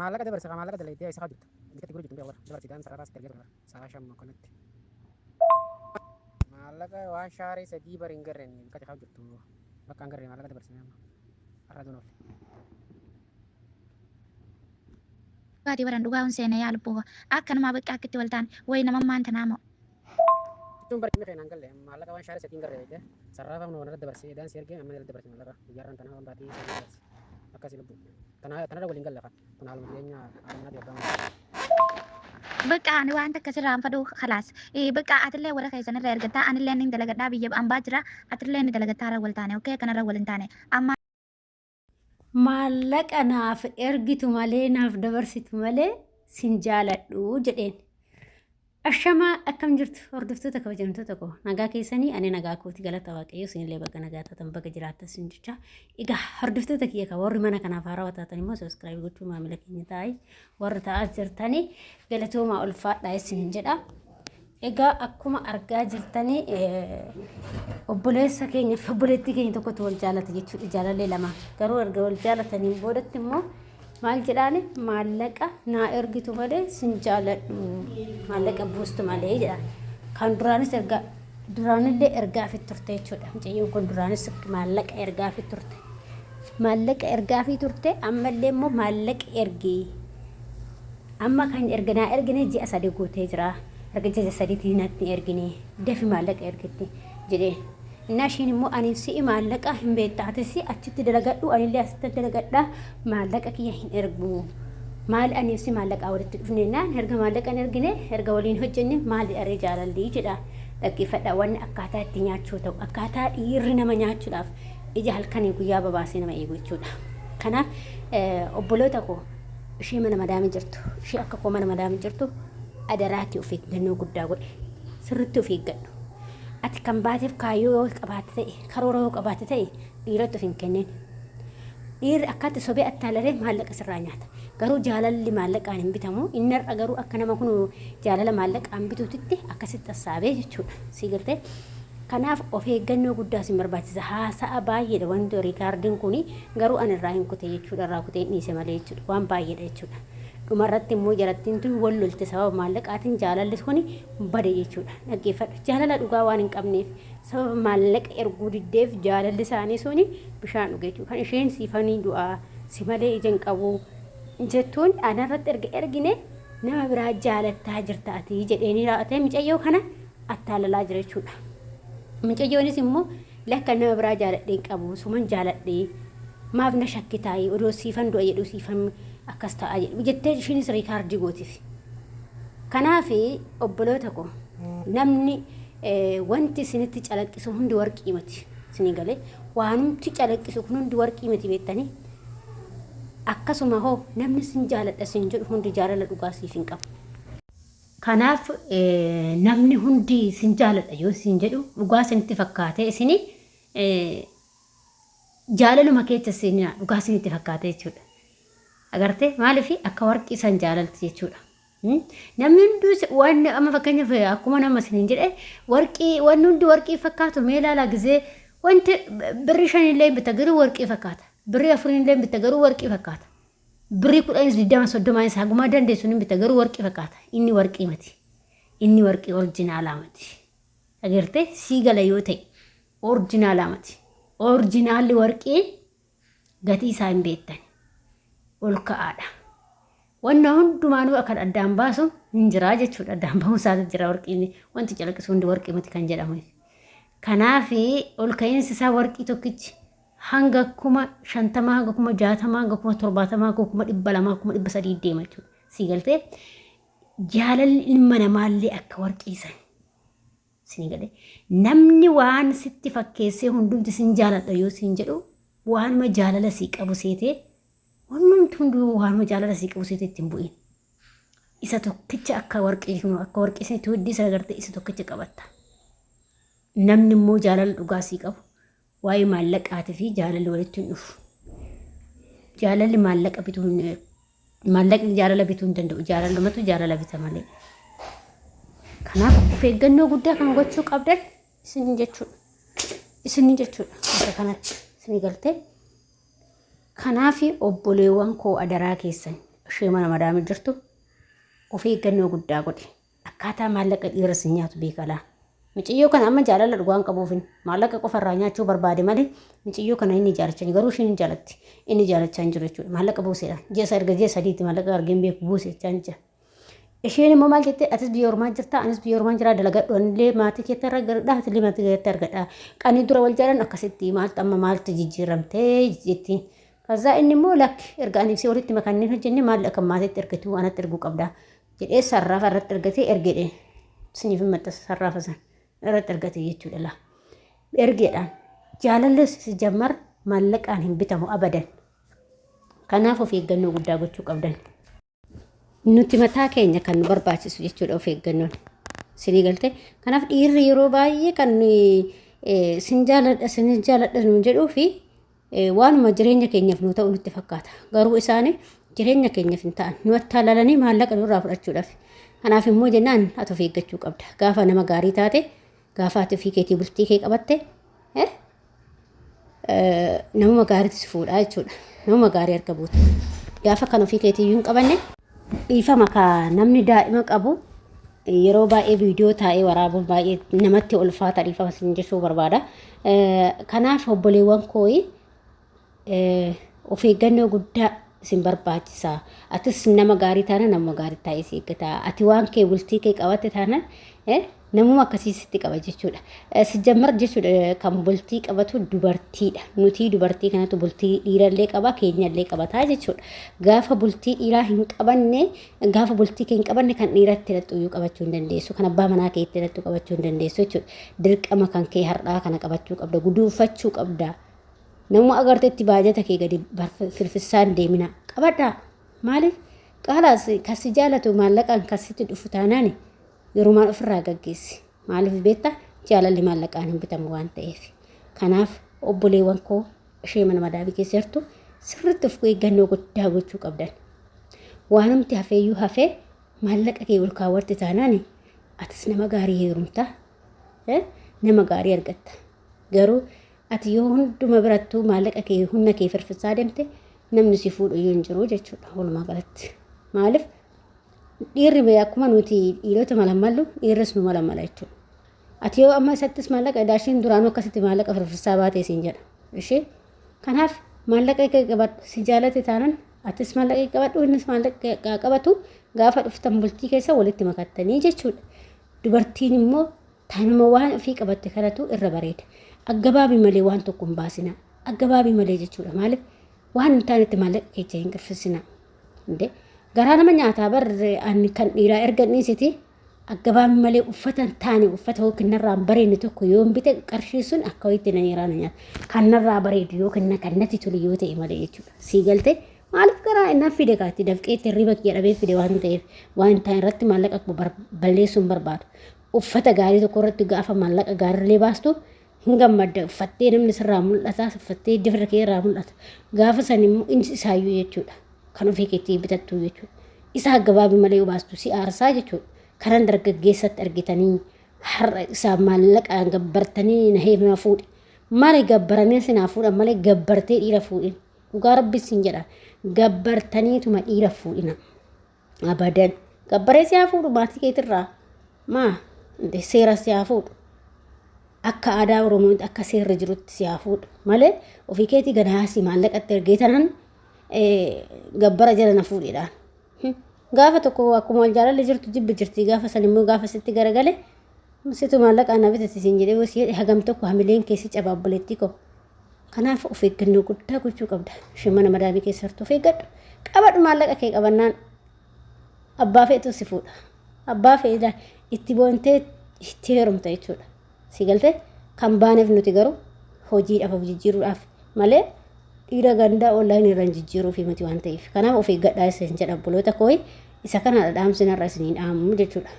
maallaqa dabarsa maallaqa dalaitee isa hojjetu bikkatti gurgurtu biyya warra dabarsiidhaan sararaas gargar sa'a shamma kanatti maallaqa waan shaarii sadii bariin garreen bikkatti hojjetu bakka garreen maallaqa dabarsinee amma har'a dunuuf. Baati waran dhugaa hun seenee yaa lubbuu akka namaa bakka akkitti waltaan wayi namammaan tanaamoo. Ittuun barkii keenan galle maallaqa waan shaarii sadiin garree sararaafam noona dabarsee daan seergee amma irratti dabarsee maallaqa ijaarran tanaa waan baatii sadii dabarse akkasii lubbuu tanarra waliin gallafa kun haaluma jireenya addunyaa beekamu. በቃ እኔ ዋንተ ከስራ አንፈዶ خلاص በቃ አትለ ወረ ከይሰነ ረርገታ አንለ ነኝ ደለገዳ ብየ አምባጅራ አትለ ነኝ ደለገታ ረወልታኔ ኦኬ ከነረ ወልንታኔ አማ ማለቀናፍ ኤርጊቱ ማሌ ናፍ ደበርሲቱ ማሌ ሲንጃለዱ ጀዴን አሸማ አከም ጅርቱ ወርድፍቱ ተከበጀንቱ ተቆ ነጋ ከሰኒ አኔ ነጋ ኮቲ ገለታ ዋቀዩ ሲንሌ በቀ ነጋ ተንበቀ ጅራተ ሲንጅቻ ኢጋ ወርድፍቱ ተከየካ ወር መና ከናፋራ ወታተኒ ሞ ሰብስክራይብ ጎቹ ማምለከኝ ታይ ወርታ አጅርተኒ ገለቶማ ኡልፋ ዳይ ሲንጀዳ ኢጋ አኩማ አርጋ ጅርተኒ ኦቦሌሳ ከኝ ፈቦሌቲ ከኝ ተቆ ተወል ጃላት ይቹ ጃላሌ ለማ ገሩ እርገ ወል ጃላተኒ ቦደት ሞ maal jedhaani maallaqa naa ergitu malee sinjaaladhu maallaqa buustu malee jedha kan duraanillee ergaafi turte jechuudha mucayyoon kun duraanis maallaqa ergaafi turte ammallee immoo maallaqa ergii amma kan erganaa ergine ji'a sadii guutee jira erga ji'a sadiitii natti ergine dafi maallaqa ergitti jedhee እናሽን ሞ አኒሲ ማለቃ ህምቤታትሲ አችት ደለገዱ አይሊ አስተ ደለገዳ ማለቃ ከይህን እርጉ ማል አኒሲ ማለቃ ወደት ድፍኔና እርገ ማለቃ ነርግኔ እርገ ወሊን ሆጀኝ ማል አረጃላል ይጅዳ ደቂ ፈዳ ወን አካታ ትኛቹ ተው አካታ ይርነ መኛቹ ዳፍ እጃል ከኔ ጉያ በባሴ ነው ማይጎቹዳ ከናፍ ኦቦሎታኮ እሺ መነ ማዳም ጅርቱ እሺ አከኮ መነ ማዳም ጅርቱ አደራኪ ኡፊክ ደኑ ጉዳ ጎድ ስርቱ ፊክ ገዱ ati kan baateef kaayyoo qabaate ta'e karoora qabaate ta'e dhiirota hin kennin dhiirri akkatti sobee attaalaree maallaqa sirraa nyaata garuu jaalalli maallaqaan hin bitamu innarra garuu akka nama kun jaalala maallaqaan bituutitti akkasitti tassaabee jechuudha siigirtee kanaaf of eeggannoo guddaa sin barbaachisa haasa'a baay'eedha wanti riikaardiin kun garuu anirraa hin kute jechuudha irraa kutee dhiise malee jechuudha waan baay'eedha jechuudha dhumarratti immoo jarattiin tun wallolte sababa maallaqaatiin jaalalli kun bade jechuudha dhaggeeffadhu jaalala dhugaa waan hin qabneef sababa maallaqa erguu diddeef jaalalli isaanii suni bishaan dhuge jechuudha kan isheen siifanii du'aa si malee ijaan qabu jettuun anarratti ergine nama biraa jaalattaa jirta ati jedheeni raatee micayyoo kana attaalalaa jira jechuudha micayyoonis immoo lakka nama biraa jaaladhee qabu suman jaaladhee maaf na shakkitaayii odoo siifan du'a jedhu siifan akkas ta'a jedhu jettee ishiinis riikaardii gootiif kanaaf obboloota ko namni wanti isinitti calaqqisu hundi warqii miti isinii galee waanumti calaqqisu kun hundi warqii miti beektanii akkasuma hoo namni sin jaaladha sin jedhu hundi jaalala dhugaa siif hin qabu kanaaf namni hundi sin jaaladha yoo sin jedhu dhugaa isinitti fakkaate isinii jaalaluma keessa isinii dhugaa isinitti fakkaate jechuudha agarte maalifi akka warqii san jaalalti jechuudha namni hundi waan amma fakkeenyaaf akkuma nama isin jedhe warqii waan hundi warqii fakkaatu mee ilaala gizee wanti birri 5 illee bitta garuu warqii fakkaata birri 4 illee bitta garuu warqii fakkaata birri 10 20 30 isaa guma dandeessu ni bitta garuu warqii fakkaata inni warqii miti inni warqii orjinaala miti agarte siigala yoo ta'e orjinaala miti orjinaalli warqii gatii isaa hin beektan ol ka'aadha wanna hundumaanuu akka addaan baasu hin jiraa jechuudha addaan bahu isaatu jira warqiin wanti calaqqisu hundi warqii miti kan jedhamu kanaaf ol ka'iinsi isaa warqii tokkichi hanga 50 hanga 60 hanga 70 hanga 200 hanga 300 deema jechuudha siigaltee jaalalli ilma namaallee akka warqii san siigalee namni waan sitti fakkeessee hundumti sin jaaladha yoo sin jedhu waanuma jaalala sii qabu seetee wannumti hunduu waanuma jaalala sii qabu seetee ittiin bu'in isa tokkicha akka warqii sanitti huddii isa agartee isa tokkicha qabatta namni immoo jaalala dhugaa sii qabu waa'ee maallaqaatii fi jaalalli walitti hin dhufu jaalalli maallaqa bituu maallaqni jaalala bituu hin danda'u jaalalumatu jaalala bita malee kanaaf of eeggannoo guddaa kan gochuu qabdan isin jechuudha isa kanatti isin galtee kanaaf obboleewwan koo adaraa keessan ishee mana madaamii jirtu of eeggannoo guddaa godhi. Akkaataa maallaqa dhiira si nyaatu beekalaa. Mucayyoo kana amma jaalala dhugaan qabuufin maallaqa qofarraa nyaachuu barbaade malee mucayyoo kana inni jaalachaa garuu isheen hin jaalatti. Inni jaalachaa hin jiru jechuudha. Maallaqa buuseedha. Ji'a sadiitti maallaqa argeen beeku buusechaa hin jira. Isheen immoo maal jettee atis biyya ormaa jirta anis biyya ormaa jira dalagadhu anillee maatii keetti argadha atillee maatii keetti argadha. Qanii dura wal jaalan akkasitti maaltu amma maaltu jijjiiramtee jetti. Kazaa inni immoo lakki erga ani si walitti makanneen hojjenne maallaqa maatiitti ergatu waan itti erguu qabda. Jedhee sarraafa irratti ergatee ergedhe. Siniif maxxansa sarraafa san. Irratti argate jechuudha la. Ergeedhaan jaalalli si jammar maallaqaan hin bitamu abadan. Kanaaf of eeggannoo guddaa gochuu qabdan. Nuti mataa keenya kan nu barbaachisu jechuudha of eeggannoon. Sinii galtee kanaaf dhiirri yeroo baay'ee kan sin jaaladha nuun jedhuu fi waanuma jireenya keenyaaf nu ta'u nutti fakkaata. Garuu isaanii jireenya keenyaaf hin ta'an nu attaalalanii maallaqa nurraa fudhachuudhaaf. Kanaaf immoo jennaan ati of eeggachuu qabda. Gaafa nama gaarii taate gaafa ati ofii keetii bultii kee qabatte namuma gaariitti si fuudhaa jechuudha. Namuma gaarii harka buutu. Gaafa kan ofii keetii hin qabanne dhiifama kaa namni daa'ima qabu yeroo baay'ee viidiyoo taa'ee waraabuun baay'ee namatti ulfaata dhiifama sin jechuu barbaada. Kanaaf obboleewwan kooyi of eeggannoo guddaa isin barbaachisa. Atis nama gaarii taana nama gaarii taa'ee si eeggata. Ati waan kee bultii kee qabatte taana namuma akkasiisitti qaba jechuudha. Sijammar jechuudha kan bultii qabatu dubartiidha. Nuti dubartii kanatu bultii dhiirallee qaba keenyallee qabataa jechuudha. Gaafa bultii dhiiraa hin qabanne gaafa bultii kee hin qabanne kan dhiiratti hidhattu qabachuu hin dandeessu. Kan abbaa manaa keetti hidhattu qabachuu hin dandeessu jechuudha. Dirqama kan kee har'aa kana qabachuu qabda. Guduunfachuu qabda. Namuma agarteetti baajata kee gadi firfissaan deemina. Qabadhaa. Maaliif? Qaalaas kasi jaalatu maallaqaan kasitti dhufu taanaani. Yerumaan ofirraa gaggeessi. Maaliif beektaa jaalalli maallaqaan hin bitamu waan ta'eef. Kanaaf obboleewwan koo ishee mana madaamii keessa jirtu sirriitti of eeggannoo guddaa gochuu qabdan. Waanumti hafeeyyuu hafee maallaqa kee ol kaawwatte taanaan atis nama gaarii heerumta. Nama gaarii argatta. Garuu ati yoo hunduma birattuu maallaqa kee humna kee firfisaa deemte namni si fuudhu yoo hin jiru jechuudha walumaa galatti. Maaliif? Dhiirri akkuma nuti dhiirota malamallu dhiirris nu malamala jechuudha. Ati yoo amma isattis maallaqa daashiin duraanuu akkasitti maallaqa firfisaa baatee siin jedha. Ishee kanaaf maallaqa kee qabadhu si jaalate taanan atis maallaqa qabadhu innis maallaqa qabatu gaafa dhuftan bultii keessa walitti makattanii jechuudha. Dubartiin immoo taanuma waan ofii qabatte kanatu irra bareeda. Aggabaabii malee waan tokko hin baasina. Aggabaabii malee jechuudha. Maaliif waan hin taanetti maallaqa keessa hin qirfisina. Garaa nama nyaataa barre ani kan dhiiraa erga dhiisiti aggabaabii malee uffata hin taane uffata yookiin narraa bareedne tokko yoo bite qarshii sun akka wayitti na nyaara na nyaata. Kan narraa bareedu yookiin kan natti tolu yoo ta'e malee jechuudha. Sii galtee maaliif garaa inni fide kaatti dafqeetti hirriba kee dhabee fide waan ta'eef waan ta'e irratti maallaqa balleessuun barbaadu. Uffata gaarii tokko irratti gaafa maallaqa gaariilee baastu hin gammadda uffattee namni sirraa mul'ata uffattee dibra kee irraa mul'ata. Gaafa san immoo inni isaayyuu jechuudha. Kan ofii keetii bitattu jechuudha. Isa aggabaabii malee baastu si aarsaa jechuudha. Karan dargaggeessatti argitanii har'a isaa maallaqaan gabbartanii na heeruma fuudhi. Malee gabbaranii sinaa fuudhan malee gabbartee dhiira fuudhin. Dhugaa Rabbiin siin jedha. Gabbartaniituma dhiira fuudhina. Abadan. Gabbaree si haa fuudhu maatii keetirraa. Maa seera si haa fuudhu. Akka aadaa Oromootti akka seerri jirutti si haa fuudhu. Malee ofii keetii gadaasii maallaqatti ergeetanan gabbara jala na fuudhidhaan. Gaafa tokko akkuma wal jaalalli jirtu jibbi jirti gaafa san immoo gaafa sitti garagale situ maallaqaan na bitatti siin jedhee wasii hagam tokko hamileen keessi cabaa obboleettii koo. Kanaaf of eeggannoo guddaa gochuu qabda. Isheen mana madaamii keessa jirtu of eeggadhu. Qabadhu maallaqa kee qabannaan abbaa feetu si fuudha. Abbaa feedaa itti boontee itti heerumta jechuudha. Si galtee kan baaneef nuti garuu hojiidhaaf of jijjiiruudhaaf malee dhiira gandaa online irra jijjiiruu fi miti waan ta'eef. Kanaaf of eeggadhaa isin jedha obboloota koo isa kana dhaamsinarra isin dhaamu jechuudha.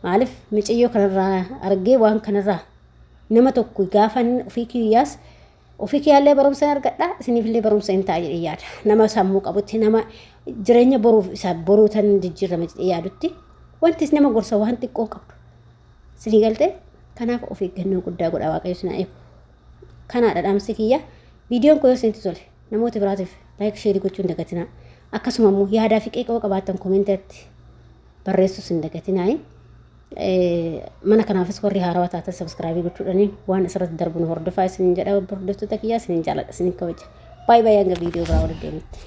Maaliif miiciyyoo kanarraa argee waan kanarraa nama tokko gaafa ofii kiyyaas ofii kiyyaallee barumsa argadhaa isinifillee barumsa hin ta'a jedhee yaada. Nama sammuu qabutti nama jireenya boruuf isa boruutan jijjiirame jedhee yaadutti wanti nama gorsa waan xiqqoo qabdu. Isin galtee kanaaf of eeggannoo guddaa godha Waaqayyo isin eegu. Kanaadha dhaamsi kiyya. Viidiyoon kun yoo isinitti tole namoota biraatiif laayik sheerii gochuun dagatinaa. akkasuma immoo yaadaa fi qeeqoo qabaatan koomentiitti barreessus hin dagatinaa. Mana kanaafis warri haarawaa taatan sabskraayibii gochuudhaan waan asirratti darbu nu hordofaa isiniin jedha. Hordoftoota kiyyaa isiniin jaalladha isiniin kabaja. Baay'ee hanga viidiyoo biraa walitti deemnutti.